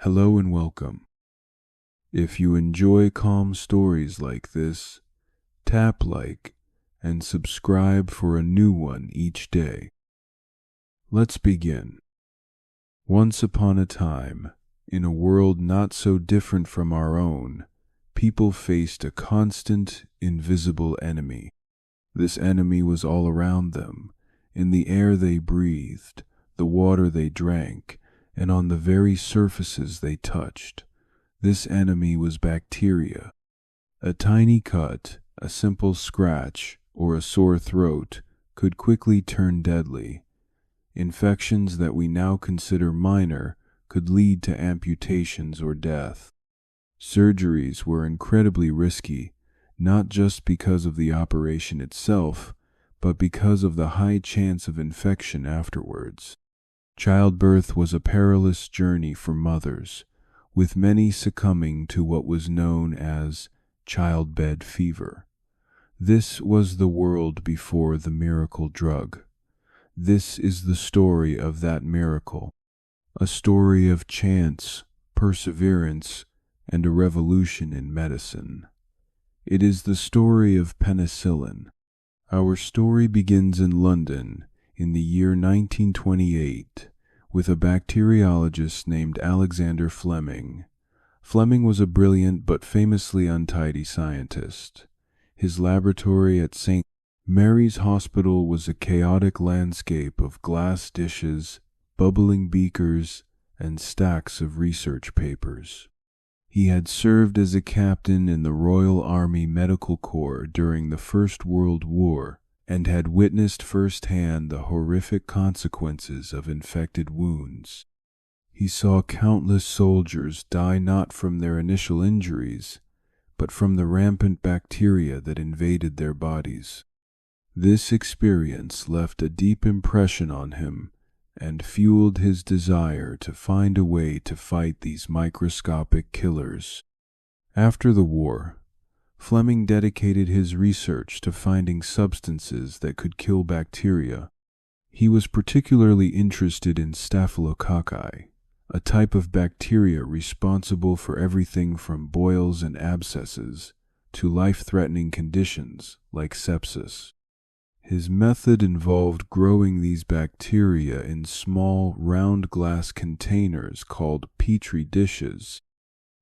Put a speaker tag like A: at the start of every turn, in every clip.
A: Hello and welcome. If you enjoy calm stories like this, tap like and subscribe for a new one each day. Let's begin. Once upon a time, in a world not so different from our own, people faced a constant, invisible enemy. This enemy was all around them, in the air they breathed, the water they drank, and on the very surfaces they touched. This enemy was bacteria. A tiny cut, a simple scratch, or a sore throat could quickly turn deadly. Infections that we now consider minor could lead to amputations or death. Surgeries were incredibly risky, not just because of the operation itself, but because of the high chance of infection afterwards. Childbirth was a perilous journey for mothers, with many succumbing to what was known as childbed fever. This was the world before the miracle drug. This is the story of that miracle, a story of chance, perseverance, and a revolution in medicine. It is the story of penicillin. Our story begins in London in the year 1928 with a bacteriologist named Alexander Fleming. Fleming was a brilliant but famously untidy scientist. His laboratory at St. Mary's Hospital was a chaotic landscape of glass dishes, bubbling beakers, and stacks of research papers. He had served as a captain in the Royal Army Medical Corps during the First World War and had witnessed firsthand the horrific consequences of infected wounds. He saw countless soldiers die not from their initial injuries, but from the rampant bacteria that invaded their bodies. This experience left a deep impression on him and fueled his desire to find a way to fight these microscopic killers. After the war, Fleming dedicated his research to finding substances that could kill bacteria. He was particularly interested in staphylococci, a type of bacteria responsible for everything from boils and abscesses to life-threatening conditions like sepsis. His method involved growing these bacteria in small, round glass containers called Petri-dishes.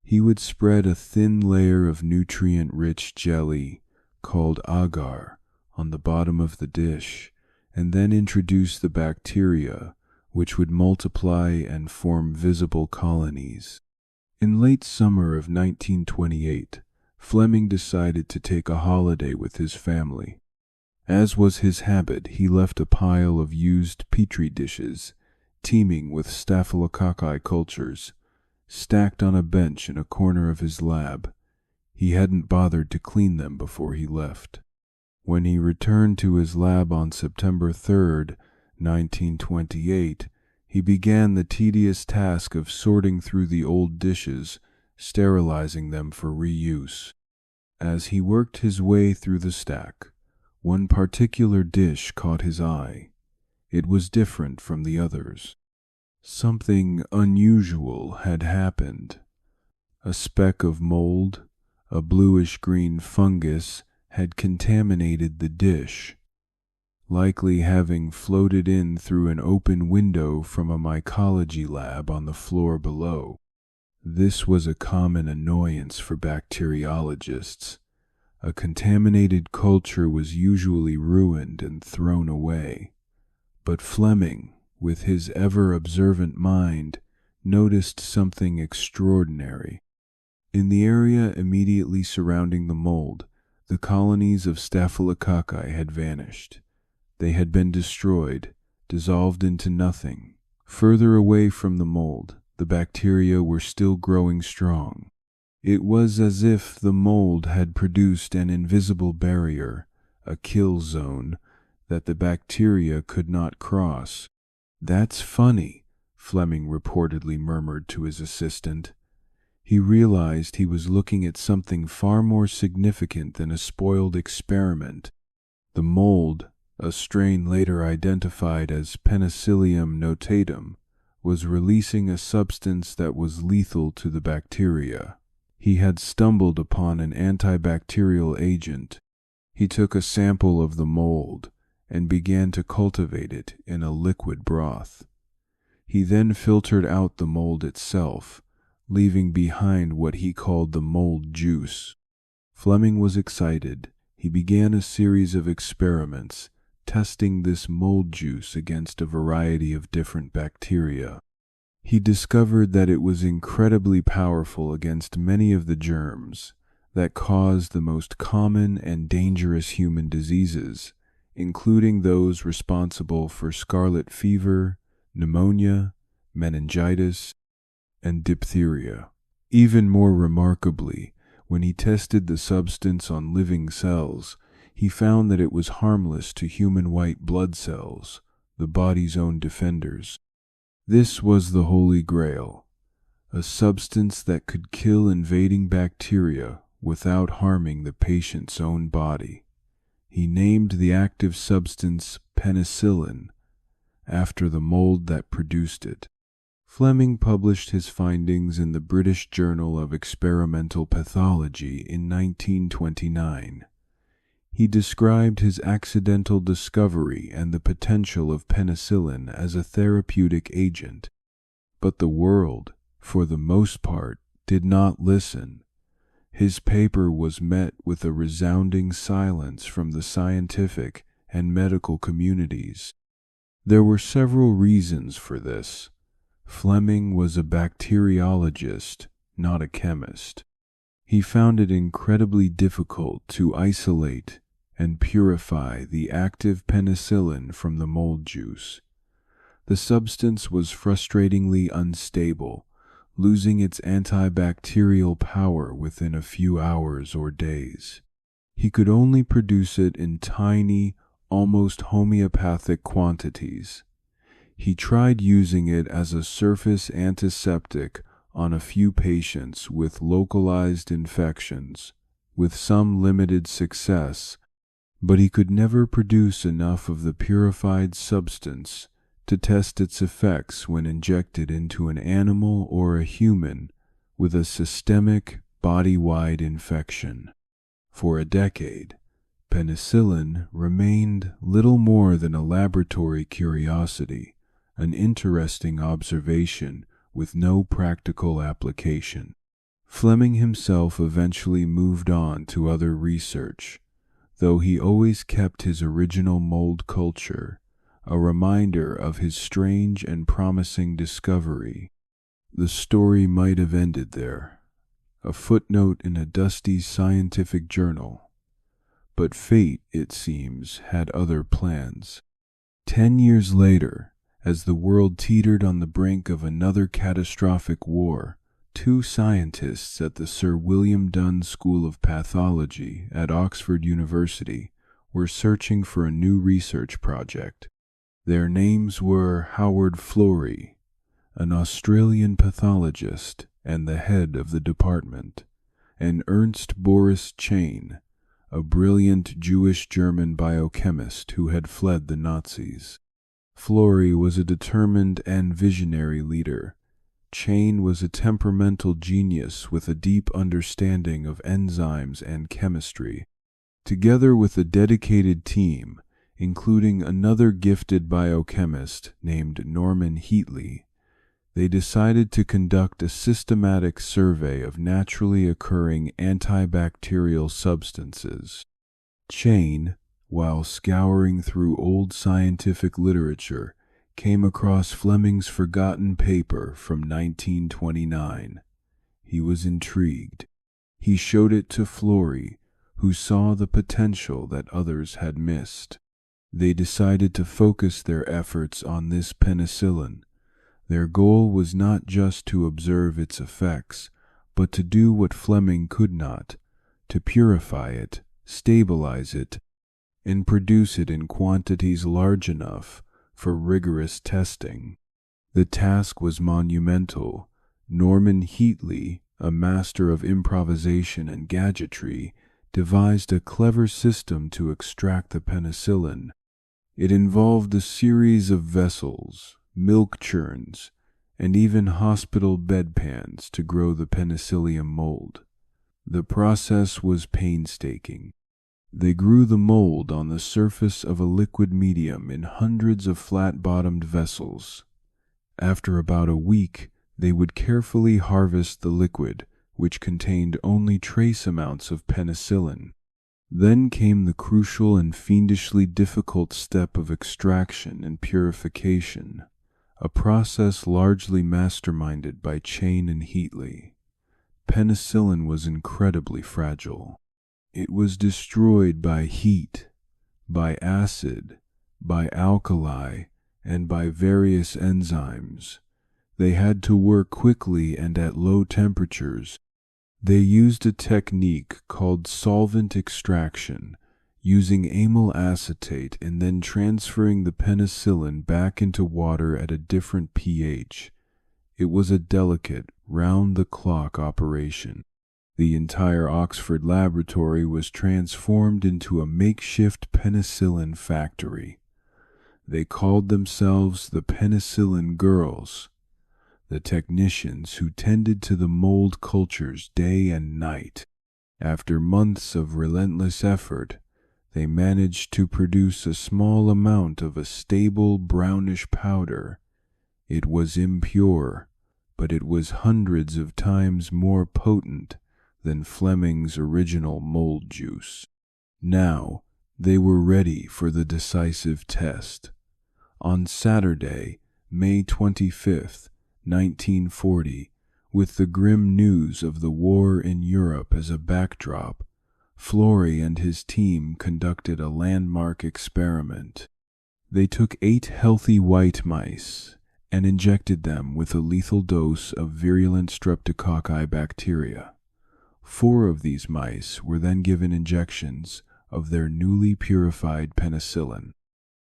A: He would spread a thin layer of nutrient-rich jelly, called agar, on the bottom of the dish, and then introduce the bacteria, which would multiply and form visible colonies. In late summer of 1928, Fleming decided to take a holiday with his family. As was his habit, he left a pile of used Petri dishes, teeming with staphylococci cultures, stacked on a bench in a corner of his lab. He hadn't bothered to clean them before he left. When he returned to his lab on September 3, 1928, he began the tedious task of sorting through the old dishes, sterilizing them for reuse. As he worked his way through the stack, one particular dish caught his eye. It was different from the others. Something unusual had happened. A speck of mould, a bluish-green fungus, had contaminated the dish, likely having floated in through an open window from a mycology lab on the floor below. This was a common annoyance for bacteriologists. A contaminated culture was usually ruined and thrown away. But Fleming, with his ever-observant mind, noticed something extraordinary. In the area immediately surrounding the mold, the colonies of staphylococci had vanished. They had been destroyed, dissolved into nothing. Further away from the mold, the bacteria were still growing strong. It was as if the mold had produced an invisible barrier, a kill zone, that the bacteria could not cross. "That's funny," Fleming reportedly murmured to his assistant. He realized he was looking at something far more significant than a spoiled experiment. The mold, a strain later identified as Penicillium notatum, was releasing a substance that was lethal to the bacteria. He had stumbled upon an antibacterial agent. He took a sample of the mold and began to cultivate it in a liquid broth. He then filtered out the mold itself, leaving behind what he called the mold juice. Fleming was excited. He began a series of experiments, testing this mold juice against a variety of different bacteria. He discovered that it was incredibly powerful against many of the germs that cause the most common and dangerous human diseases, including those responsible for scarlet fever, pneumonia, meningitis, and diphtheria. Even more remarkably, when he tested the substance on living cells, he found that it was harmless to human white blood cells, the body's own defenders. This was the Holy Grail, a substance that could kill invading bacteria without harming the patient's own body. He named the active substance penicillin after the mold that produced it. Fleming published his findings in the British Journal of Experimental Pathology in 1929. He described his accidental discovery and the potential of penicillin as a therapeutic agent, but the world, for the most part, did not listen. His paper was met with a resounding silence from the scientific and medical communities. There were several reasons for this. Fleming was a bacteriologist, not a chemist. He found it incredibly difficult to isolate and purify the active penicillin from the mold juice. The substance was frustratingly unstable, losing its antibacterial power within a few hours or days. He could only produce it in tiny, almost homeopathic quantities. He tried using it as a surface antiseptic on a few patients with localized infections, with some limited success, but he could never produce enough of the purified substance to test its effects when injected into an animal or a human with a systemic, body-wide infection. For a decade, penicillin remained little more than a laboratory curiosity, an interesting observation with no practical application. Fleming himself eventually moved on to other research, though he always kept his original mold culture, a reminder of his strange and promising discovery. The story might have ended there, a footnote in a dusty scientific journal. But fate, it seems, had other plans. 10 years later, as the world teetered on the brink of another catastrophic war, 2 scientists at the Sir William Dunn School of Pathology at Oxford University were searching for a new research project. Their names were Howard Florey, an Australian pathologist and the head of the department, and Ernst Boris Chain, a brilliant Jewish-German biochemist who had fled the Nazis. Florey was a determined and visionary leader. Chain was a temperamental genius with a deep understanding of enzymes and chemistry. Together with a dedicated team, including another gifted biochemist named Norman Heatley, they decided to conduct a systematic survey of naturally occurring antibacterial substances. Chain, while scouring through old scientific literature, came across Fleming's forgotten paper from 1929. He was intrigued. He showed it to Florey, who saw the potential that others had missed. They decided to focus their efforts on this penicillin. Their goal was not just to observe its effects, but to do what Fleming could not, to purify it, stabilize it, and produce it in quantities large enough for rigorous testing. The task was monumental. Norman Heatley, a master of improvisation and gadgetry, devised a clever system to extract the penicillin. It involved a series of vessels, milk churns, and even hospital bedpans to grow the Penicillium mold. The process was painstaking. They grew the mold on the surface of a liquid medium in hundreds of flat-bottomed vessels. After about a week, they would carefully harvest the liquid, which contained only trace amounts of penicillin. Then came the crucial and fiendishly difficult step of extraction and purification, a process largely masterminded by Chain and Heatley. Penicillin was incredibly fragile. It was destroyed by heat, by acid, by alkali, and by various enzymes. They had to work quickly and at low temperatures. They used a technique called solvent extraction, using amyl acetate and then transferring the penicillin back into water at a different pH. It was a delicate, round-the-clock operation. The entire Oxford laboratory was transformed into a makeshift penicillin factory. They called themselves the Penicillin Girls, the technicians who tended to the mold cultures day and night. After months of relentless effort, they managed to produce a small amount of a stable brownish powder. It was impure, but it was hundreds of times more potent than Fleming's original mold juice. Now, they were ready for the decisive test. On Saturday, May 25th, 1940, with the grim news of the war in Europe as a backdrop, Florey and his team conducted a landmark experiment. They took 8 healthy white mice and injected them with a lethal dose of virulent streptococci bacteria. 4 of these mice were then given injections of their newly purified penicillin.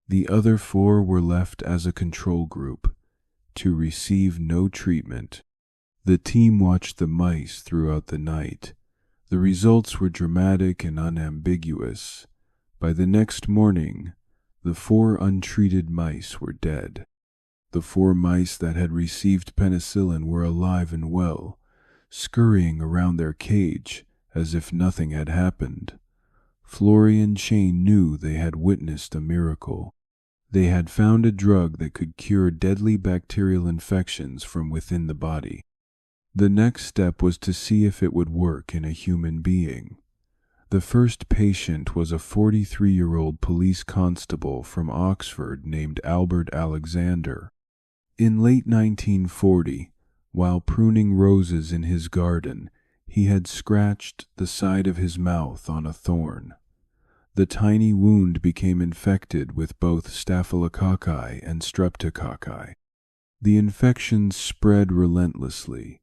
A: The other 4 were left as a control group to receive no treatment. The team watched the mice throughout the night. The results were dramatic and unambiguous. By the next morning, the 4 untreated mice were dead. The 4 mice that had received penicillin were alive and well, scurrying around their cage as if nothing had happened. Florey and Chain knew they had witnessed a miracle. They had found a drug that could cure deadly bacterial infections from within the body. The next step was to see if it would work in a human being. The first patient was a 43-year-old police constable from Oxford named Albert Alexander. In late 1940, while pruning roses in his garden, he had scratched the side of his mouth on a thorn. The tiny wound became infected with both staphylococci and streptococci. The infection spread relentlessly.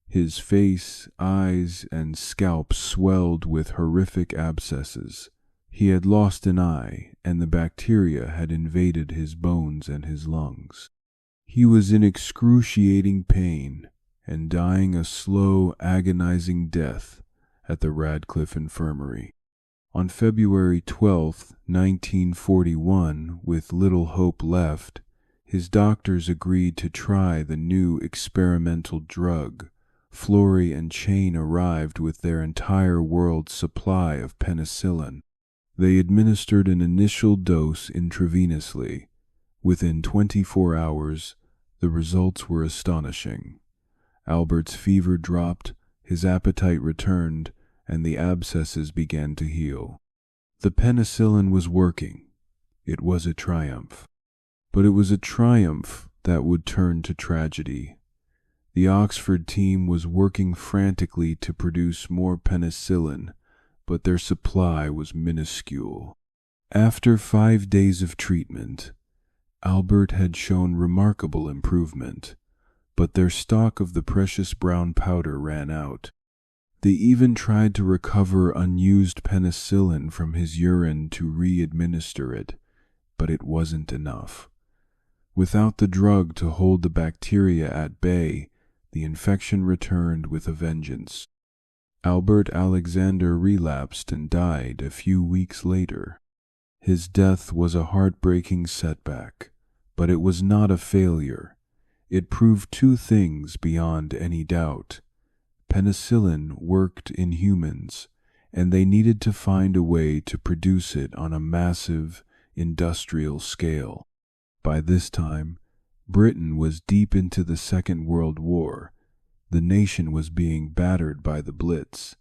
A: His face, eyes, and scalp swelled with horrific abscesses. He had lost an eye, and the bacteria had invaded his bones and his lungs. He was in excruciating pain and dying a slow, agonizing death at the Radcliffe Infirmary. On February 12, 1941, with little hope left, his doctors agreed to try the new experimental drug. Florey and Chain arrived with their entire world's supply of penicillin. They administered an initial dose intravenously. Within 24 hours, the results were astonishing. Albert's fever dropped, his appetite returned, and the abscesses began to heal. The penicillin was working. It was a triumph. But it was a triumph that would turn to tragedy. The Oxford team was working frantically to produce more penicillin, but their supply was minuscule. After 5 days of treatment, Albert had shown remarkable improvement, but their stock of the precious brown powder ran out. They even tried to recover unused penicillin from his urine to re-administer it, but it wasn't enough. Without the drug to hold the bacteria at bay, the infection returned with a vengeance. Albert Alexander relapsed and died a few weeks later. His death was a heartbreaking setback, but it was not a failure. It proved two things beyond any doubt. Penicillin worked in humans, and they needed to find a way to produce it on a massive industrial scale. By this time, Britain was deep into the Second World War. The nation was being battered by the Blitz.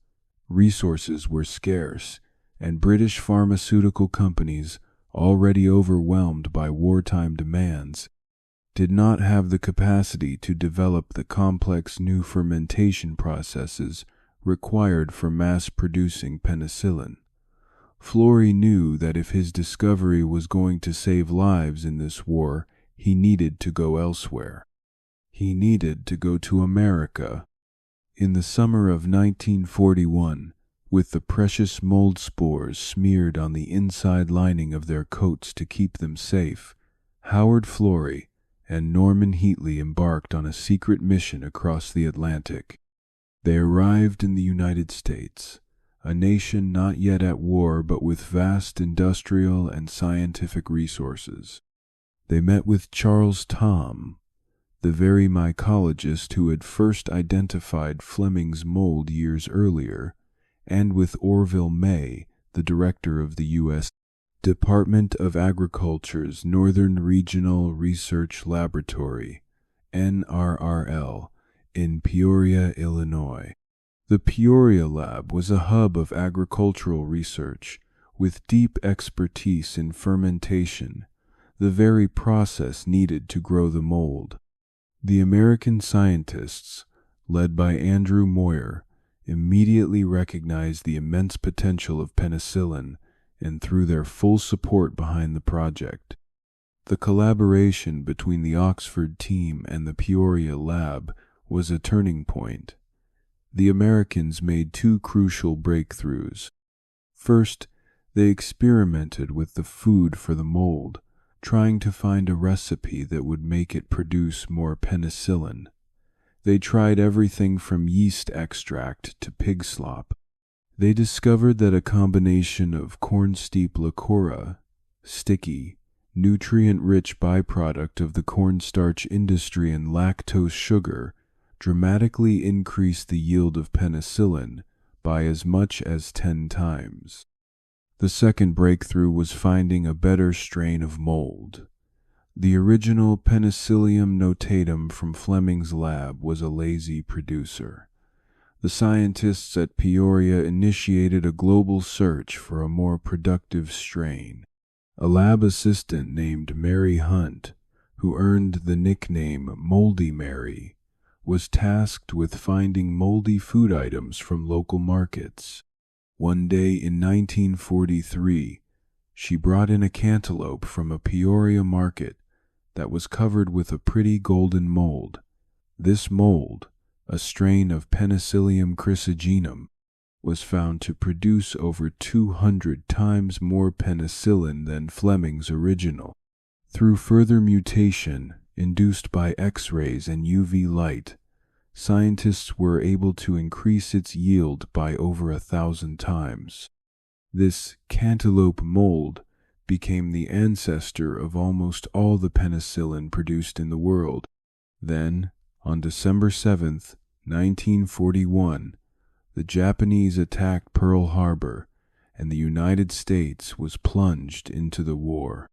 A: Resources were scarce, and British pharmaceutical companies, already overwhelmed by wartime demands, did not have the capacity to develop the complex new fermentation processes required for mass-producing penicillin. Florey knew that if his discovery was going to save lives in this war, he needed to go elsewhere. He needed to go to America. In the summer of 1941, with the precious mold spores smeared on the inside lining of their coats to keep them safe, Howard Florey and Norman Heatley embarked on a secret mission across the Atlantic. They arrived in the United States, a nation not yet at war but with vast industrial and scientific resources. They met with Charles Thom, the very mycologist who had first identified Fleming's mold years earlier, and with Orville May, the director of the U.S. Department of Agriculture's Northern Regional Research Laboratory, NRRL, in Peoria, Illinois. The Peoria Lab was a hub of agricultural research, with deep expertise in fermentation, the very process needed to grow the mold. The American scientists, led by Andrew Moyer, immediately recognized the immense potential of penicillin and threw their full support behind the project. The collaboration between the Oxford team and the Peoria lab was a turning point. The Americans made two crucial breakthroughs. First, they experimented with the food for the mold, trying to find a recipe that would make it produce more penicillin. They tried everything from yeast extract to pig slop. They discovered that a combination of cornsteep leucora, sticky, nutrient-rich byproduct of the cornstarch industry, and lactose sugar dramatically increased the yield of penicillin by as much as 10 times. The second breakthrough was finding a better strain of mold. The original Penicillium notatum from Fleming's lab was a lazy producer. The scientists at Peoria initiated a global search for a more productive strain. A lab assistant named Mary Hunt, who earned the nickname Moldy Mary, was tasked with finding moldy food items from local markets. One day in 1943, she brought in a cantaloupe from a Peoria market that was covered with a pretty golden mold. This mold, a strain of Penicillium chrysogenum, was found to produce over 200 times more penicillin than Fleming's original. Through further mutation induced by X-rays and UV light, scientists were able to increase its yield by over 1,000 times. This cantaloupe mold became the ancestor of almost all the penicillin produced in the world. Then, on December 7, 1941, the Japanese attacked Pearl Harbor, and the United States was plunged into the war.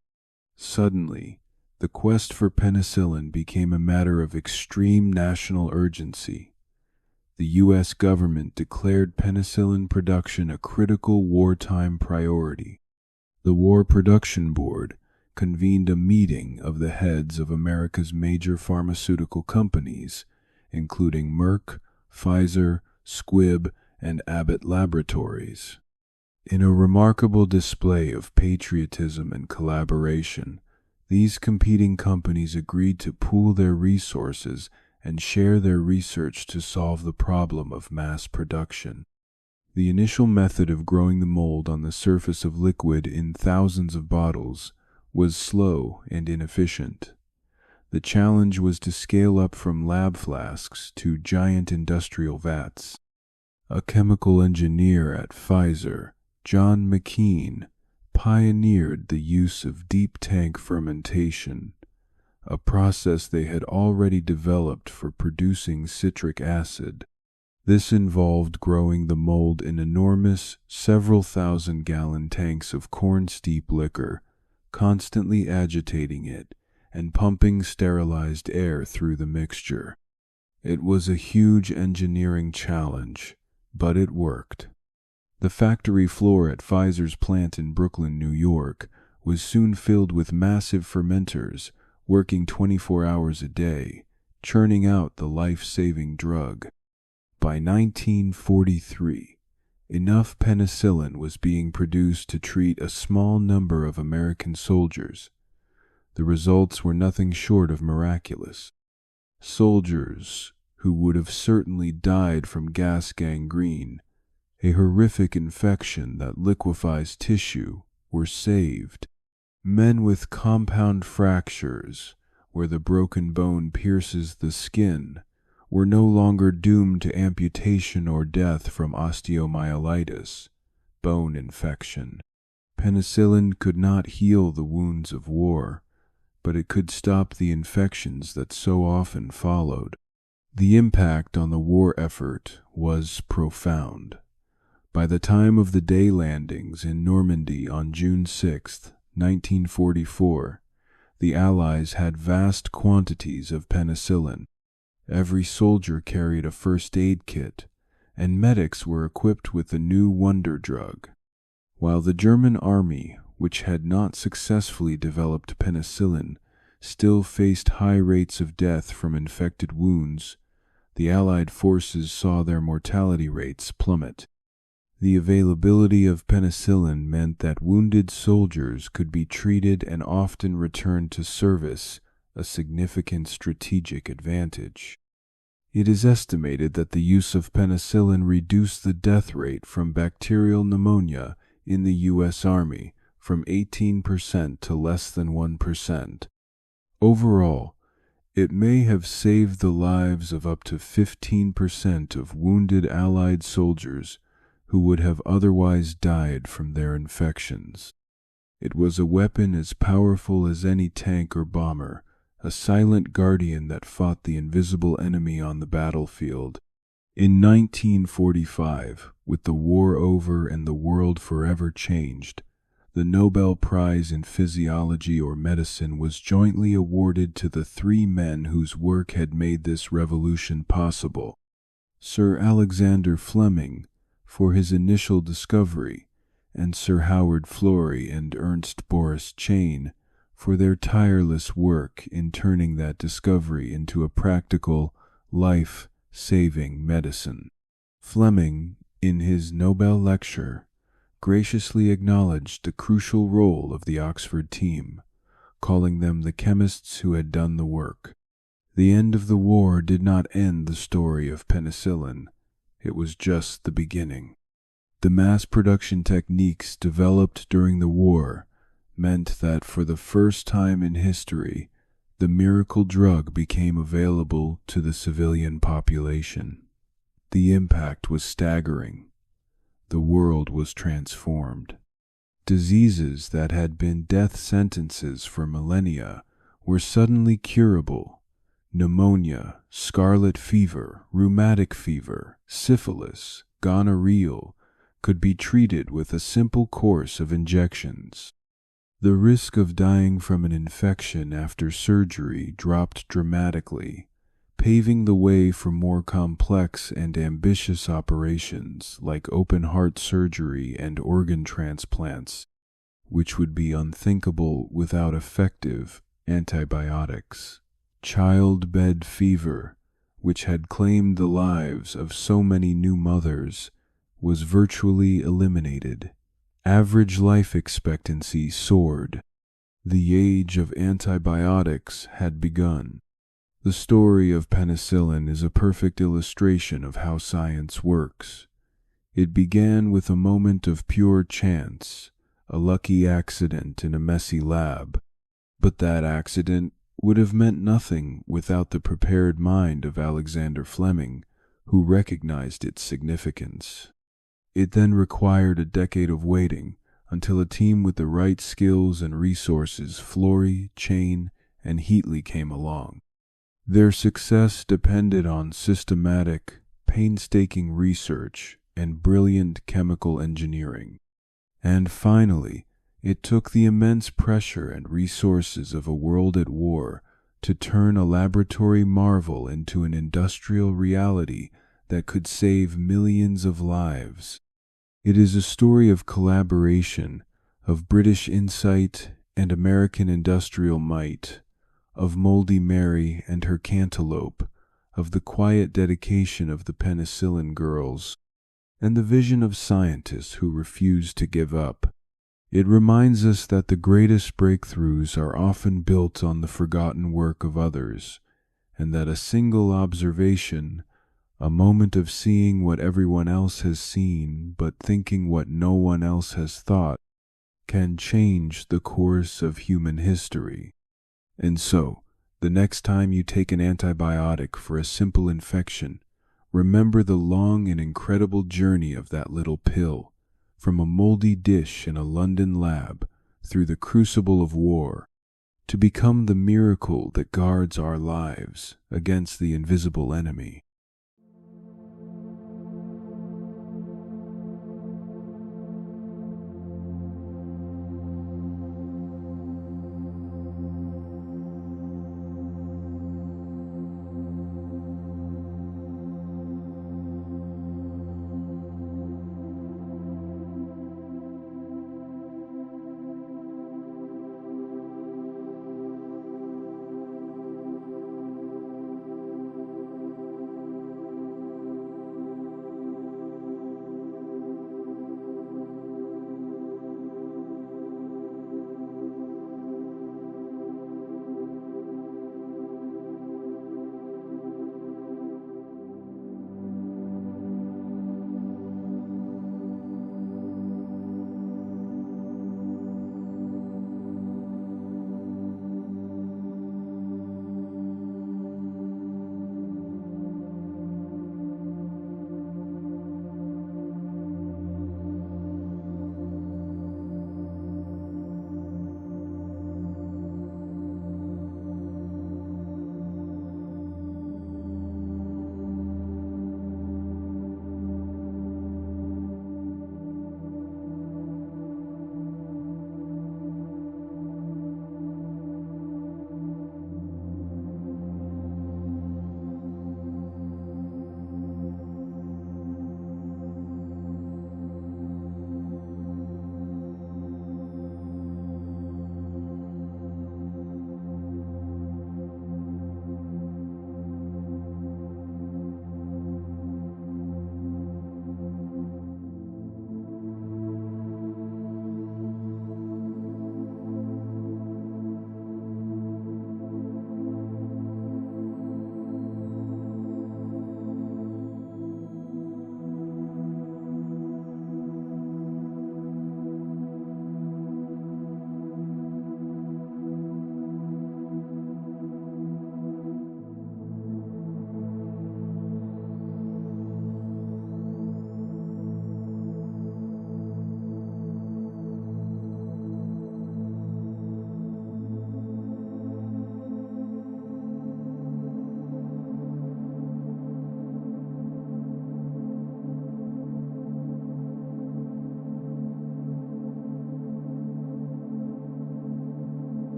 A: Suddenly, the quest for penicillin became a matter of extreme national urgency. The U.S. government declared penicillin production a critical wartime priority. The War Production Board convened a meeting of the heads of America's major pharmaceutical companies, including Merck, Pfizer, Squibb, and Abbott Laboratories. In a remarkable display of patriotism and collaboration, these competing companies agreed to pool their resources and share their research to solve the problem of mass production. The initial method of growing the mold on the surface of liquid in thousands of bottles was slow and inefficient. The challenge was to scale up from lab flasks to giant industrial vats. A chemical engineer at Pfizer, John McKean, pioneered the use of deep tank fermentation. a process they had already developed for producing citric acid. This involved growing the mold in enormous, several thousand-gallon tanks of corn-steep liquor, constantly agitating it, and pumping sterilized air through the mixture. It was a huge engineering challenge, but it worked. The factory floor at Pfizer's plant in Brooklyn, New York, was soon filled with massive fermenters, working 24 hours a day, churning out the life-saving drug. By 1943, enough penicillin was being produced to treat a small number of American soldiers. The results were nothing short of miraculous. Soldiers who would have certainly died from gas gangrene, a horrific infection that liquefies tissue, were saved. Men with compound fractures, where the broken bone pierces the skin, were no longer doomed to amputation or death from osteomyelitis, bone infection. Penicillin could not heal the wounds of war, but it could stop the infections that so often followed. The impact on the war effort was profound. By the time of the day landings in Normandy on June 6, 1944, the Allies had vast quantities of penicillin. Every soldier carried a first aid kit, and medics were equipped with the new wonder drug. While the German army, which had not successfully developed penicillin, still faced high rates of death from infected wounds, the Allied forces saw their mortality rates plummet. The availability of penicillin meant that wounded soldiers could be treated and often returned to service, a significant strategic advantage. It is estimated that the use of penicillin reduced the death rate from bacterial pneumonia in the U.S. Army from 18% to less than 1%. Overall, it may have saved the lives of up to 15% of wounded Allied soldiers who would have otherwise died from their infections. It was a weapon as powerful as any tank or bomber, a silent guardian that fought the invisible enemy on the battlefield. In 1945, with the war over and the world forever changed, the Nobel Prize in Physiology or Medicine was jointly awarded to the three men whose work had made this revolution possible. Sir Alexander Fleming, for his initial discovery, and Sir Howard Florey and Ernst Boris Chain, for their tireless work in turning that discovery into a practical, life-saving medicine. Fleming, in his Nobel lecture, graciously acknowledged the crucial role of the Oxford team, calling them the chemists who had done the work. The end of the war did not end the story of penicillin. It was just the beginning. The mass production techniques developed during the war meant that for the first time in history, the miracle drug became available to the civilian population. The impact was staggering. The world was transformed. Diseases that had been death sentences for millennia were suddenly curable. Pneumonia, scarlet fever, rheumatic fever, syphilis, gonorrhea could be treated with a simple course of injections. The risk of dying from an infection after surgery dropped dramatically, paving the way for more complex and ambitious operations like open-heart surgery and organ transplants, which would be unthinkable without effective antibiotics. Childbed fever, which had claimed the lives of so many new mothers, was virtually eliminated. Average life expectancy soared. The age of antibiotics had begun. The story of penicillin is a perfect illustration of how science works. It began with a moment of pure chance, a lucky accident in a messy lab. But that accident would have meant nothing without the prepared mind of Alexander Fleming, who recognized its significance. It then required a decade of waiting until a team with the right skills and resources, Florey, Chain, and Heatley came along. Their success depended on systematic, painstaking research and brilliant chemical engineering. And finally, it took the immense pressure and resources of a world at war to turn a laboratory marvel into an industrial reality that could save millions of lives. It is a story of collaboration, of British insight and American industrial might, of Moldy Mary and her cantaloupe, of the quiet dedication of the Penicillin girls, and the vision of scientists who refuse to give up. It reminds us that the greatest breakthroughs are often built on the forgotten work of others, and that a single observation, a moment of seeing what everyone else has seen but thinking what no one else has thought, can change the course of human history. And so, the next time you take an antibiotic for a simple infection, remember the long and incredible journey of that little pill, from a moldy dish in a London lab through the crucible of war, to become the miracle that guards our lives against the invisible enemy.